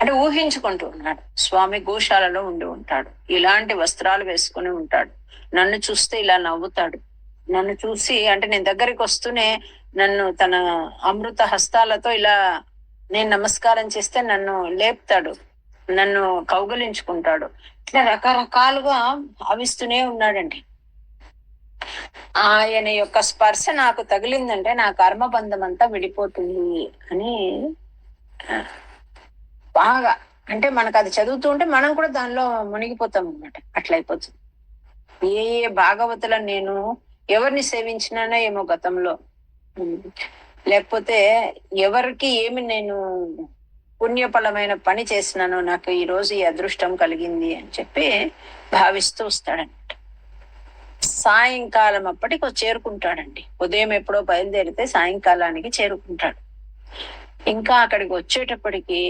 అంటే ఊహించుకుంటూ ఉన్నాడు. స్వామి గోశాలలో ఉండి ఉంటాడు, ఇలాంటి వస్త్రాలు వేసుకుని ఉంటాడు, నన్ను చూస్తే ఇలా నవ్వుతాడు, నన్ను చూసి అంటే నేను దగ్గరికి వస్తూనే నన్ను తన అమృత హస్తాలతో ఇలా నేను నమస్కారం చేస్తే నన్ను లేపుతాడు, నన్ను కౌగలించుకుంటాడు. ఇట్లా రకరకాలుగా భావిస్తూనే ఉన్నాడండి. ఆయన యొక్క స్పర్శ నాకు తగిలిందంటే నా కర్మబంధం అంతా విడిపోతుంది అని బాగా, అంటే మనకు అది చదువుతూ ఉంటే మనం కూడా దానిలో మునిగిపోతాం అన్నమాట. అట్లా అయిపోతుంది. ఏ ఏ భాగవతులను నేను ఎవరిని సేవించినానో ఏమో గతంలో, లేకపోతే ఎవరికి ఏమి నేను పుణ్యఫలమైన పని చేసినానో నాకు ఈ రోజు ఈ అదృష్టం కలిగింది అని చెప్పి భావిస్తూ వస్తాడనమాట. సాయంకాలం అప్పటికి చేరుకుంటాడండి. ఉదయం ఎప్పుడో బయలుదేరితే సాయంకాలానికి చేరుకుంటాడు. ఇంకా అక్కడికి వచ్చేటప్పటికి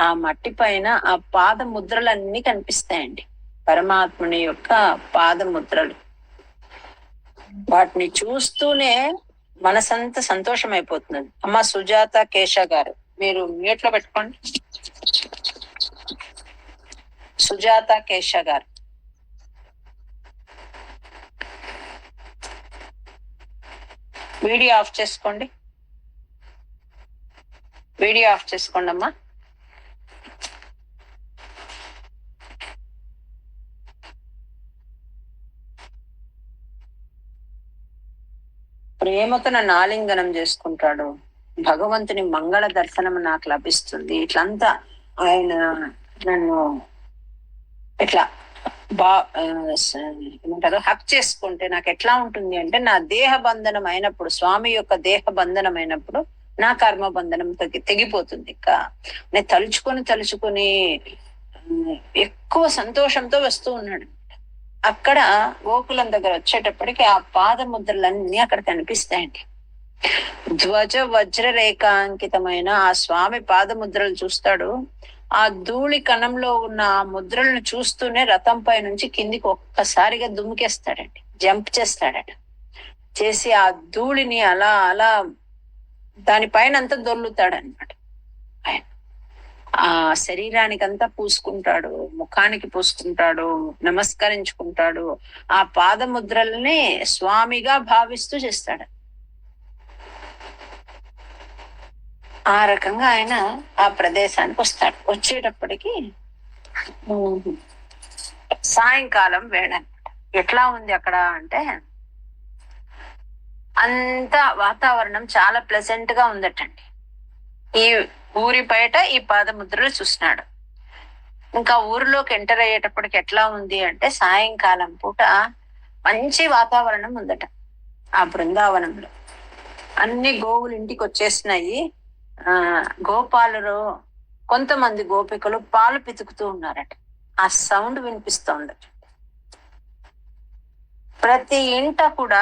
ఆ మట్టి పైన ఆ పాద ముద్రలన్నీ కనిపిస్తాయండి, పరమాత్ముని యొక్క పాద ముద్రలు. వాటిని చూస్తూనే మనసంతా సంతోషం అయిపోతుంది. అమ్మ సుజాత కేశ గారు, మీరు మ్యూట్ లో పెట్టుకోండి. సుజాత కేశ గారు, వీడియో ఆఫ్ చేసుకోండి. వీడియో ఆఫ్ చేసుకోండి అమ్మా. ప్రేమతో నన్ను ఆలింగనం చేసుకుంటాడు, భగవంతుని మంగళ దర్శనం నాకు లభిస్తుంది. ఇట్లంతా ఆయన నన్ను ఇట్లా ఏమంటారు హక్ చేసుకుంటే నాకు ఎట్లా ఉంటుంది అంటే, నా దేహ బంధనం అయినప్పుడు, స్వామి యొక్క దేహ బంధనం అయినప్పుడు నా కర్మ బంధనం తెగిపోతుంది. ఇంకా నేను తలుచుకొని ఎక్కువ సంతోషంతో వస్తూ ఉన్నాడు. అక్కడ గోకులం దగ్గర వచ్చేటప్పటికి ఆ పాద ముద్రలన్నీ అక్కడ కనిపిస్తాయండి. ధ్వజ వజ్ర రేఖాంకితమైన ఆ స్వామి పాదముద్రలు చూస్తాడు. ఆ ధూళి కణంలో ఉన్న ఆ ముద్రలను చూస్తూనే రథం పై నుంచి కిందికి ఒక్కసారిగా దుమికేస్తాడండి, జంప్ చేస్తాడట. చేసి ఆ ధూళిని అలా అలా దానిపైన అంతా దొర్లుతాడనమాట. ఆ శరీరానికంతా పూసుకుంటాడు, ముఖానికి పూసుకుంటాడు, నమస్కరించుకుంటాడు. ఆ పాదముద్రల్ని స్వామిగా భావిస్తూ చేస్తాడు. ఆ రకంగా ఆయన ఆ ప్రదేశానికి వస్తాడు. వచ్చేటప్పటికి సాయంకాలం వేళ. ఎట్లా ఉంది అక్కడ అంటే, అంత వాతావరణం చాలా ప్లెజెంట్ గా ఉందటండి. ఈ ఊరి బయట ఈ పాదముద్రలు చూసినాడు. ఇంకా ఊరిలోకి ఎంటర్ అయ్యేటప్పటికి ఎట్లా ఉంది అంటే, సాయంకాలం పూట మంచి వాతావరణం ఉందట. ఆ బృందావనంలో అన్ని గోవులు ఇంటికి వచ్చేసినాయి. గోపాలురు కొంతమంది గోపికలు పాలు పితుకుతూ ఉన్నారట. ఆ సౌండ్ వినిపిస్తోంది. ప్రతి ఇంట కూడా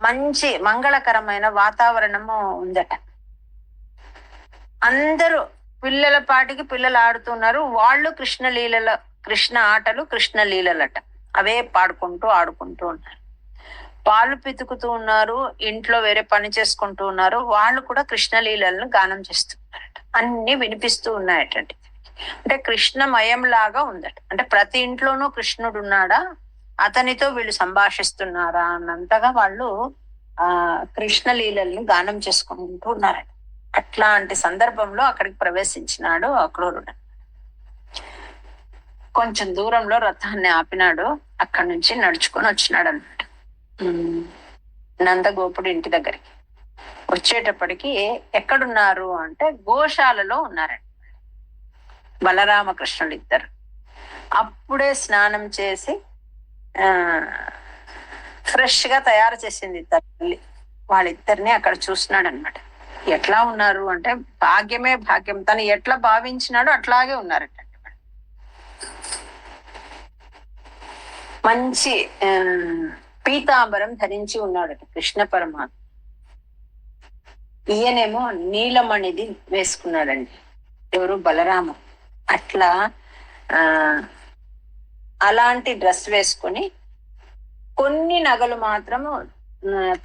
మంచి మంగళకరమైన వాతావరణము ఉందట. అందరూ పిల్లల పాటికి పిల్లలు ఆడుతున్నారు. వాళ్ళు కృష్ణ ఆటలు, కృష్ణ లీలలట. అవే పాడుకుంటూ ఆడుకుంటూ ఉన్నారు. పాలు పితుకుతూ ఉన్నారు, ఇంట్లో వేరే పని చేసుకుంటూ ఉన్నారు. వాళ్ళు కూడా కృష్ణలీలను గానం చేస్తున్నారట. అన్ని వినిపిస్తూ ఉన్నాయటండి. అంటే కృష్ణమయం లాగా ఉందట. అంటే ప్రతి ఇంట్లోనూ కృష్ణుడు ఉన్నాడా, అతనితో వీళ్ళు సంభాషిస్తున్నారా అన్నంతగా వాళ్ళు కృష్ణలీలని గానం చేసుకుంటూ ఉన్నారట. అట్లాంటి సందర్భంలో అక్కడికి ప్రవేశించినాడు అక్రూరుడు. కొంచెం దూరంలో రథాన్ని ఆపినాడు. అక్కడి నుంచి నడుచుకొని వచ్చినాడు అన్నమాట నందగోపుడు ఇంటి దగ్గరికి. వచ్చేటప్పటికి ఎక్కడున్నారు అంటే గోశాలలో ఉన్నారండి బలరామకృష్ణులు ఇద్దరు. అప్పుడే స్నానం చేసి ఫ్రెష్ గా తయారు చేసింది తల్లి. వాళ్ళిద్దరిని అక్కడ చూస్తున్నాడు అనమాట. ఎట్లా ఉన్నారు అంటే భాగ్యమే భాగ్యం. తను ఎట్లా భావించినాడో అట్లాగే ఉన్నారట. మంచి పీతాంబరం ధరించి ఉన్నాడట కృష్ణ పరమాత్మ. ఈయనేమో నీలమణిది వేసుకున్నాడండి. ఎవరు? బలరామ. అట్లా అలాంటి డ్రెస్ వేసుకుని కొన్ని నగలు మాత్రము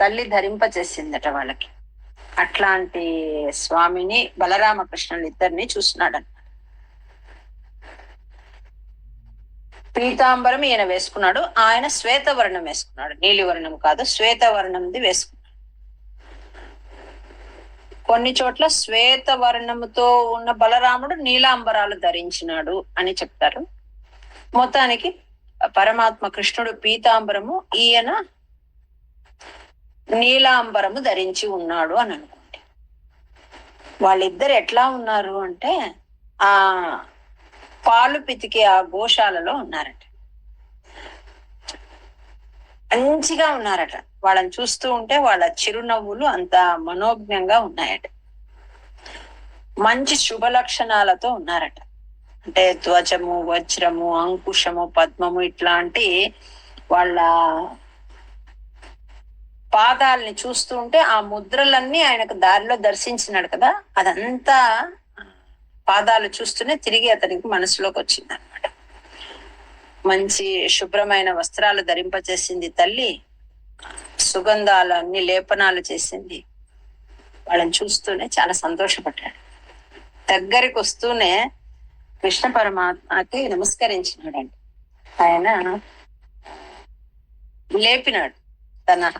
తల్లి ధరింపచేసిందట వాళ్ళకి. అట్లాంటి స్వామిని బలరామకృష్ణులు ఇద్దరిని చూస్తున్నాడన్నమాట. పీతాంబరం ఈయన వేసుకున్నాడు, ఆయన శ్వేతవర్ణం వేసుకున్నాడు. నీలివర్ణం కాదు, శ్వేతవర్ణంది వేసుకున్నాడు. కొన్ని చోట్ల శ్వేతవర్ణముతో ఉన్న బలరాముడు నీలాంబరాలు ధరించినాడు అని చెప్తారు. మొత్తానికి పరమాత్మ కృష్ణుడు పీతాంబరము, ఈయన నీలాంబరము ధరించి ఉన్నాడు అని అనుకోండి. వాళ్ళిద్దరు ఎట్లా ఉన్నారు అంటే ఆ పాలు పితికే ఆ గోశాలలో ఉన్నారట. మంచిగా ఉన్నారట. వాళ్ళని చూస్తూ ఉంటే వాళ్ళ చిరునవ్వులు అంత మనోజ్ఞంగా ఉన్నాయట. మంచి శుభ లక్షణాలతో ఉన్నారట. అంటే ధ్వజము, వజ్రము, అంకుశము, పద్మము ఇట్లాంటి వాళ్ళ పాదాలని చూస్తూ ఉంటే ఆ ముద్రలన్నీ ఆయనకు దారిలో దర్శించినాడు కదా, అదంతా పాదాలు చూస్తూనే తిరిగి అతనికి మనసులోకి వచ్చింది అనమాట. మంచి శుభ్రమైన వస్త్రాలు ధరింపచేసింది తల్లి. సుగంధాలు అన్ని లేపనాలు చేసింది. వాళ్ళని చూస్తూనే చాలా సంతోషపడ్డాడు. దగ్గరికి వస్తూనే కృష్ణ పరమాత్మకి నమస్కరించినాడండి. ఆయన లేపినాడు, తన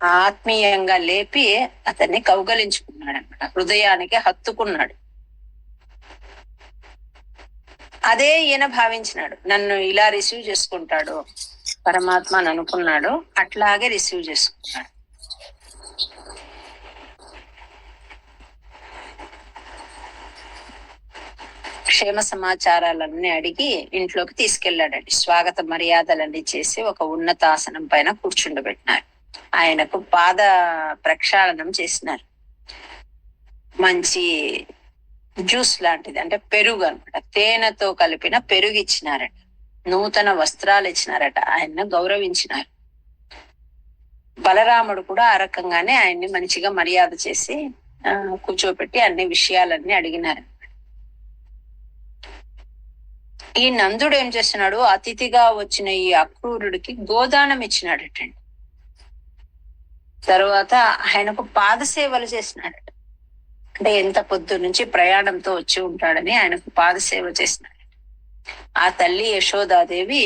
ఆత్మీయంగా లేపి అతన్ని కౌగలించుకున్నాడు అనమాట. హృదయానికి హత్తుకున్నాడు. అదే ఈయన భావించినాడు, నన్ను ఇలా రిసీవ్ చేసుకుంటాడు పరమాత్మ అని అనుకున్నాడు. అట్లాగే రిసీవ్ చేసుకున్నాడు. క్షేమ సమాచారాలన్నీ అడిగి ఇంట్లోకి తీసుకెళ్లాడండి. స్వాగత మర్యాదలన్నీ చేసి ఒక ఉన్నతాసనం పైన కూర్చుండబెట్టినారు. ఆయనకు పాద ప్రక్షాళనం చేసినారు. మంచి జ్యూస్ లాంటిది, అంటే పెరుగు అనమాట, తేనెతో కలిపిన పెరుగు ఇచ్చినారట. నూతన వస్త్రాలు ఇచ్చినారట. ఆయన్ను గౌరవించినారు. బలరాముడు కూడా ఆ రకంగానే ఆయన్ని మంచిగా మర్యాద చేసి కూర్చోపెట్టి అన్ని విషయాలన్నీ అడిగినారు. ఈ నందుడు ఏం చేస్తున్నాడు, అతిథిగా వచ్చిన ఈ అక్రూరుడికి గోదానం ఇచ్చినాడటండి. తర్వాత ఆయనకు పాదసేవలు చేసినాడట. అంటే ఎంత పొద్దు నుంచి ప్రయాణంతో వచ్చి ఉంటాడని ఆయనకు పాదసేవ చేసినాడు. ఆ తల్లి యశోదాదేవి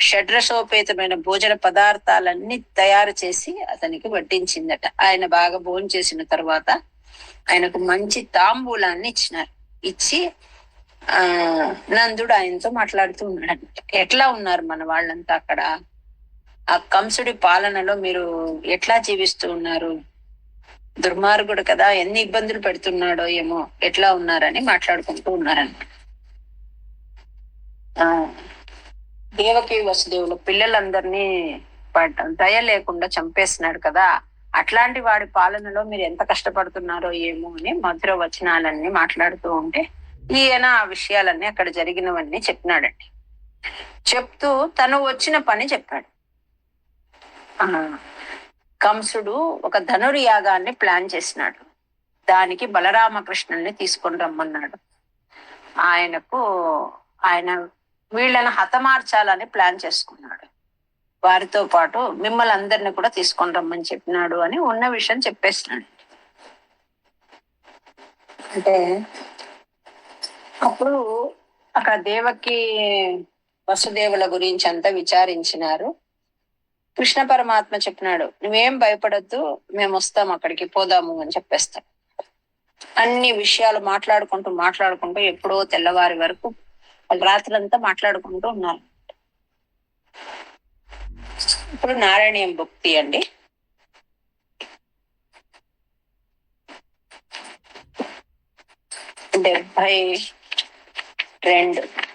షడ్రసోపేతమైన భోజన పదార్థాలన్నీ తయారు చేసి అతనికి వడ్డించిందట. ఆయన బాగా భోజనం చేసిన తర్వాత ఆయనకు మంచి తాంబూలాన్ని ఇచ్చినారు. ఇచ్చి నందుడు ఆయనతో మాట్లాడుతూ ఉన్నాడు. ఎట్లా ఉన్నారు మన వాళ్ళంతా అక్కడ, ఆ కంసుడి పాలనలో మీరు ఎట్లా జీవిస్తూ ఉన్నారు, దుర్మార్గుడు కదా, ఎన్ని ఇబ్బందులు పెడుతున్నాడో ఏమో, ఎట్లా ఉన్నారని మాట్లాడుకుంటూ ఉన్నారన్నమాట. దేవకి వసుదేవులు పిల్లలందరినీ దయ లేకుండా చంపేస్తున్నాడు కదా, అట్లాంటి వాడి పాలనలో మీరు ఎంత కష్టపడుతున్నారో ఏమో అని మధుర వచనాలన్నీ మాట్లాడుతూ ఉంటే ఈయన ఆ విషయాలన్నీ అక్కడ జరిగినవన్నీ చెప్పినాడండి. చెప్తూ తను వచ్చిన పని చెప్పాడు. ఆ కంసుడు ఒక ధనుర్యాగాన్ని ప్లాన్ చేసినాడు. దానికి బలరామకృష్ణుల్ని తీసుకొని రమ్మన్నాడు. ఆయనకు ఆయన వీళ్ళని హతమార్చాలని ప్లాన్ చేసుకున్నాడు. వారితో పాటు మిమ్మల్ని అందరిని కూడా తీసుకొని రమ్మని చెప్పినాడు అని ఉన్న విషయం చెప్పేసినాడు. అంటే అప్పుడు అక్కడ దేవకి వసుదేవుల గురించి అంతా విచారించినారు. కృష్ణ పరమాత్మ చెప్పినాడు, నువ్వేం భయపడద్దు, మేము వస్తాం, అక్కడికి పోదాము అని చెప్పేస్తాం. అన్ని విషయాలు మాట్లాడుకుంటూ ఎప్పుడో తెల్లవారి వరకు వాళ్ళు రాత్రంతా మాట్లాడుకుంటూ ఉన్నారు. ఇప్పుడు నారాయణీయం భక్తి అండి. 72